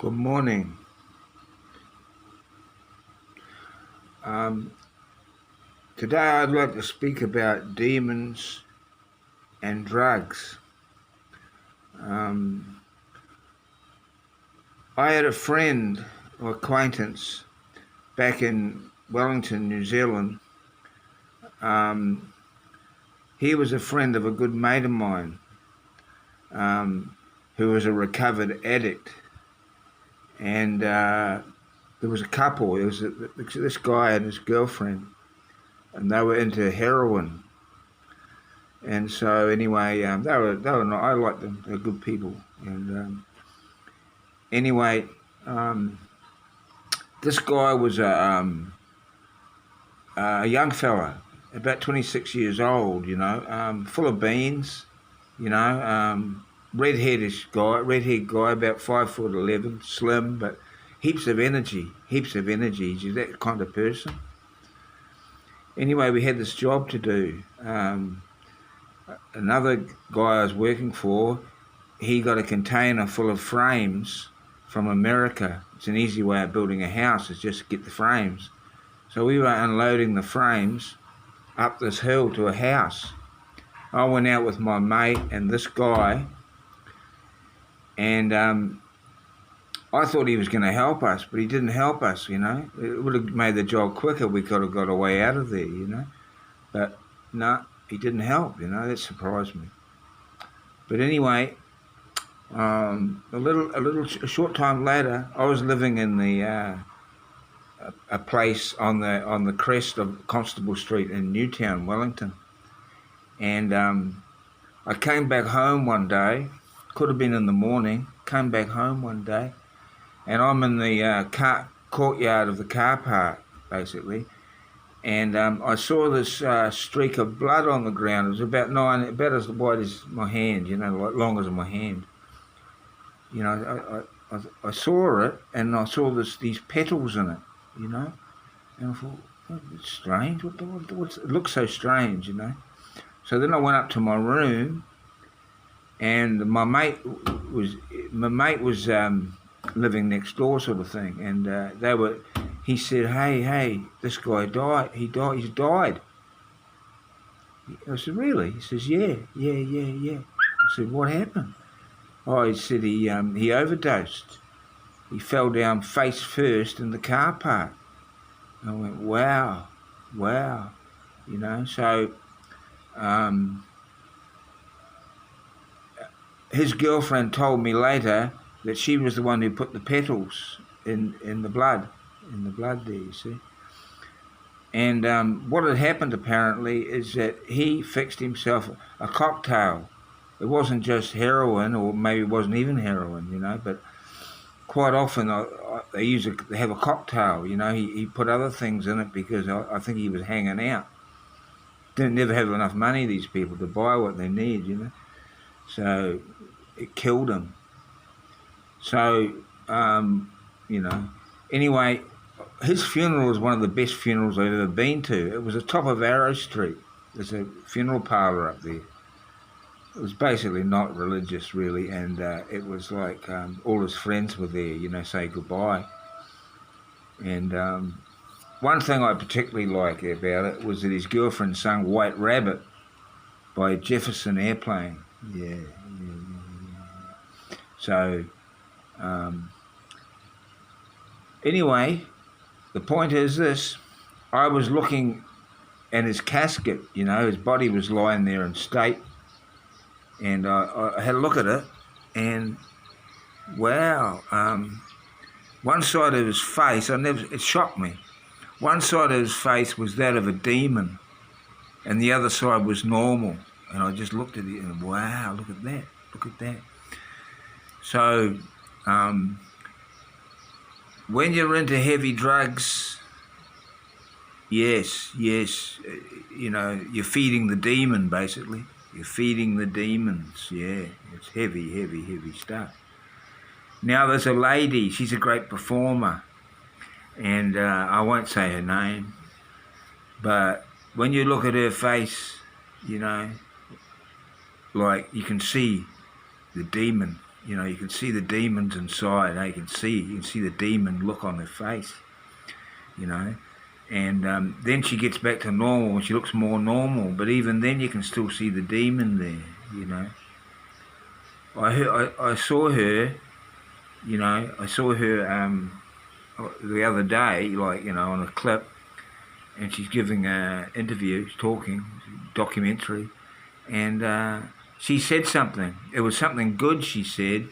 Good morning. Um, Today I'd like to speak about demons and drugs. Um, I had a friend or acquaintance back in Wellington, New Zealand. Um, he was a friend of a good mate of mine um, who was a recovered addict. And there was a couple. There was this guy and his girlfriend, and they were into heroin. And so anyway, they were not, I liked them. They're good people. And anyway, um, this guy was a young fella, about 26 years old. Full of beans. Red-haired guy, about 5'11", slim, but heaps of energy. He's that kind of person. Anyway, we had this job to do. Another guy I was working for, he got a container full of frames from America. It's an easy way of building a house, is just get the frames. So we were unloading the frames up this hill to a house. I went out with my mate and this guy, and I thought he was going to help us, but he didn't help us, It would have made the job quicker. We could have got a way out of there, But no, he didn't help, That surprised me. But anyway, a short time later, I was living in a place on the crest of Constable Street in Newtown, Wellington, and I came back home one day. Could have been in the morning. Came back home one day, and I'm in the courtyard of the car park, basically, and I saw this streak of blood on the ground. It was about as wide as my hand, like long as my hand. I saw it, and I saw these petals in it, and I thought, oh, it's strange. It looks so strange, So then I went up to my room, and my mate was living next door, sort of thing, and He said, "Hey, this guy died. He's died." I said, "Really?" He says, "Yeah." I said, "What happened?" Oh, he said he overdosed. He fell down face first in the car park. I went, wow. So his girlfriend told me later that she was the one who put the petals in the blood there, you see. And what had happened apparently is that he fixed himself a cocktail. It wasn't just heroin, or maybe it wasn't even heroin, but quite often they have a cocktail, He put other things in it because I think he was hanging out. Didn't never have enough money, these people, to buy what they need, So it killed him. So, anyway, his funeral was one of the best funerals I've ever been to. It was at the top of Arrow Street. There's a funeral parlour up there. It was basically not religious, really, and it was like all his friends were there, say goodbye. And one thing I particularly like about it was that his girlfriend sang White Rabbit by Jefferson Airplane. Yeah. So, anyway, the point is this. I was looking at his casket, his body was lying there in state. And I had a look at it, and wow, one side of his face, it shocked me. One side of his face was that of a demon, and the other side was normal. And I just looked at it and wow, look at that. So, when you're into heavy drugs, yes, you're feeding the demon, basically. You're feeding the demons, yeah. It's heavy stuff. Now there's a lady, she's a great performer, and I won't say her name, but when you look at her face, like you can see the demon, You know, you can see the demons inside. You can see the demon look on their face. You know, and then she gets back to normal and she looks more normal. But even then, you can still see the demon there. You know, I saw her. You know, I saw her the other day, like, you know, on a clip, and she's giving an interview, talking, documentary, and she said something. It was something good she said,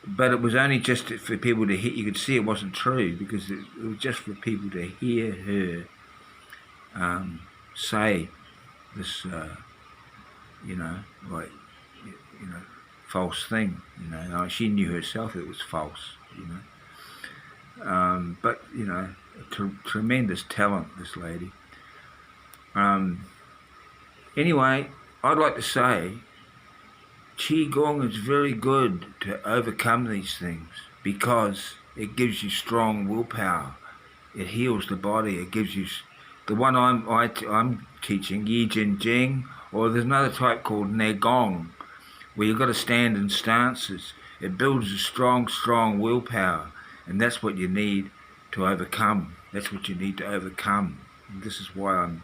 but it was only just for people to hear. You could see it wasn't true because it was just for people to hear her say this, you know, like, you know, false thing. You know, she knew herself it was false. You know, but you know, tremendous talent, this lady. Anyway, I'd like to say Qigong is very good to overcome these things because it gives you strong willpower. It heals the body. It gives you the one I'm teaching, Yi Jin Jing, or there's another type called Negong, where you've got to stand in stances. It builds a strong willpower, and that's what you need to overcome. That's what you need to overcome. And this is why I'm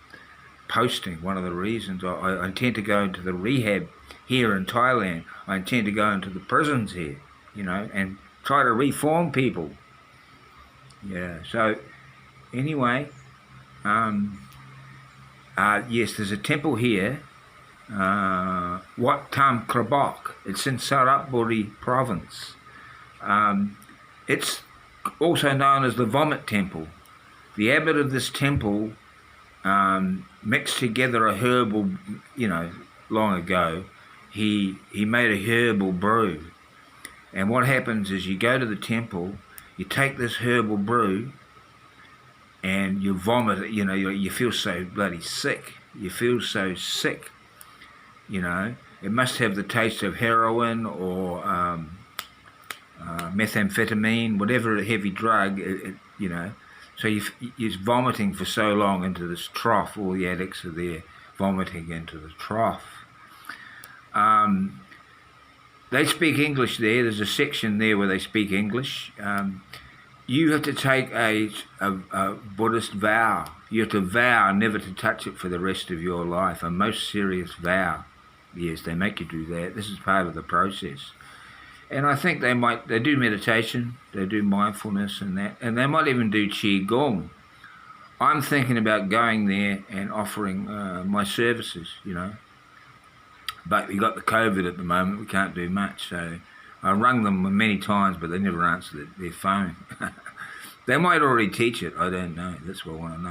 posting. One of the reasons I intend to go into the rehab here in Thailand. I intend to go into the prisons here, you know, and try to reform people. Yeah, so anyway, yes, there's a temple here, Wat Tam Krabok. It's in Saraburi province. It's also known as the Vomit Temple. The abbot of this temple mixed together a herbal, you know, long ago. He made a herbal brew. And what happens is you go to the temple, you take this herbal brew, and you vomit it. You know, you feel so bloody sick. You feel so sick, you know. It must have the taste of heroin or methamphetamine, whatever heavy drug, you know. So you're vomiting for so long into this trough. All the addicts are there vomiting into the trough. They speak English there. There's a section there where they speak English. You have to take a Buddhist vow. You have to vow never to touch it for the rest of your life, a most serious vow. Yes, they make you do that. This is part of the process. And I think they do meditation, they do mindfulness and that, and they might even do Qigong. I'm thinking about going there and offering my services, you know. But we got the COVID at the moment, we can't do much, so I rung them many times, but they never answered their phone. They might already teach it, I don't know, that's what I want to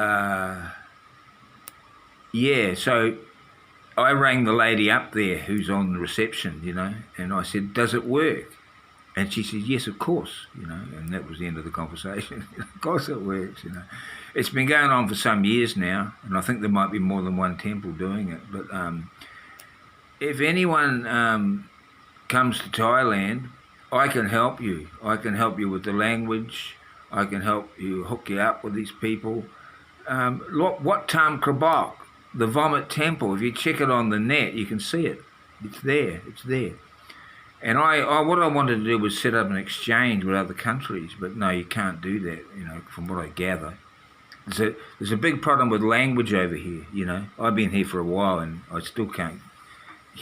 know. Yeah, so I rang the lady up there who's on the reception, you know, and I said, does it work? And she said, yes, of course, you know, and that was the end of the conversation. Of course it works, you know. It's been going on for some years now, and I think there might be more than one temple doing it. But if anyone comes to Thailand, I can help you. I can help you with the language. I can help you, hook you up with these people. Wat Tam Krabok, the Vomit Temple, if you check it on the net, you can see it. It's there. It's there. And what I wanted to do was set up an exchange with other countries, but no, you can't do that, you know, from what I gather. There's a big problem with language over here, you know. I've been here for a while and I still can't,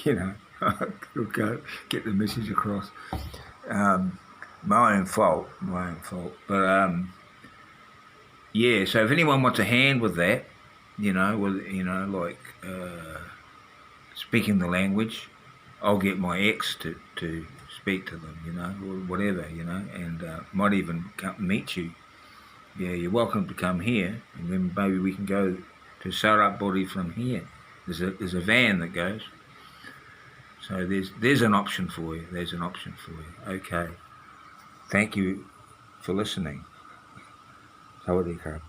you know, I still can't get the message across. My own fault. But, yeah, so if anyone wants a hand with that, you know, like speaking the language, I'll get my ex to speak to them, you know, or whatever, you know, and might even come meet you. Yeah, you're welcome to come here, and then maybe we can go to Saraburi from here. There's a van that goes. So there's an option for you. There's an option for you. Okay. Thank you for listening. Sawadee krap.